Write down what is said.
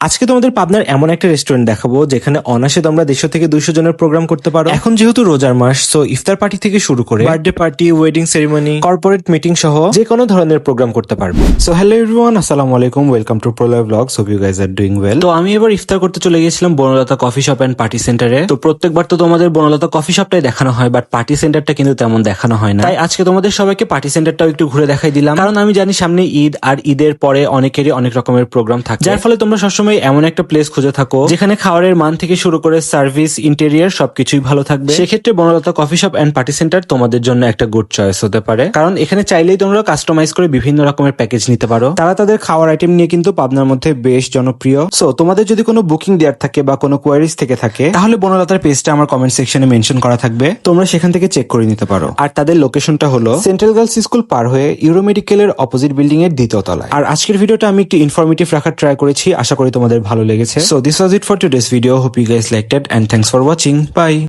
আজকে তোমাদের পাবনার এমন একটা রেস্টুরেন্ট দেখাবো যেখানে অনায়াসে তোমরা 150 থেকে 200 জনের প্রোগ্রাম করতে পারো। এখন যেহেতু রোজার মাস, সো ইফতার পার্টি থেকে শুরু করে birthday party, wedding ceremony, corporate meeting সহ যে কোনো ধরনের প্রোগ্রাম করতে পারবে। সো হ্যালো এভরিওয়ান, আসসালামু আলাইকুম, welcome to Proloy vlogs. Hope you guys are doing well. তো আমি এবার ইফতার করতে চলে গিয়েছিলাম Banalata coffee shop and party সেন্টারে। তো প্রত্যেকবার তো তোমাদের বনলতা কফি শপটাই দেখানো হয়, বাট পার্টি সেন্টারটা কিন্তু তেমন দেখানো হয় না। তাই আজকে তোমাদের সবাইকে পার্টি সেন্টারটাও একটু ঘুরে দেখাই দিলাম, কারণ আমি জানি সামনে ঈদ, আর ঈদের পরে অনেকেরই অনেক রকমের প্রোগ্রাম থাকে, যার ফলে তোমরা সবসময় এমন একটা প্লেস খুঁজে থাকো যেখানে খাবারের মান থেকে শুরু করে সার্ভিস, ইন্টেরিয়ার সবকিছুই ভালো থাকবে। সেক্ষেত্রে Banalata coffee shop and party centre তোমাদের জন্য একটা গুড চয়েস হতে পারে, কারণ এখানে চাইলেই তোমরা কাস্টমাইজ করে বিভিন্ন রকমের প্যাকেজ নিতে পারো। তারা তাদের খাওয়ার আইটেম নিয়ে কিন্তু পাবনার মধ্যে বেশ জনপ্রিয়। সো তোমাদের যদি কোনো বুকিং দেওয়ার থাকে বা কোনো কোয়ারিজ থেকে থাকে, তাহলে বনলতার পেজটা আমার কমেন্ট সেকশনে মেনশন করা থাকবে, তোমরা সেখান থেকে চেক করে নিতে পারো। আর তাদের লোকেশনটা হলো সেন্ট্রাল গার্লস স্কুল পার হয়ে ইউরো মেডিকেলের অপোজিট বিল্ডিং এর দ্বিতীয় তলায়। আর আজকের ভিডিওটা আমি একটু ইনফরমেটিভ রাখার ট্রাই করেছি, আশা করি তোমাদের ভালো লেগেছে। So this was it for today's video. Hope you guys liked it and thanks for watching. Bye.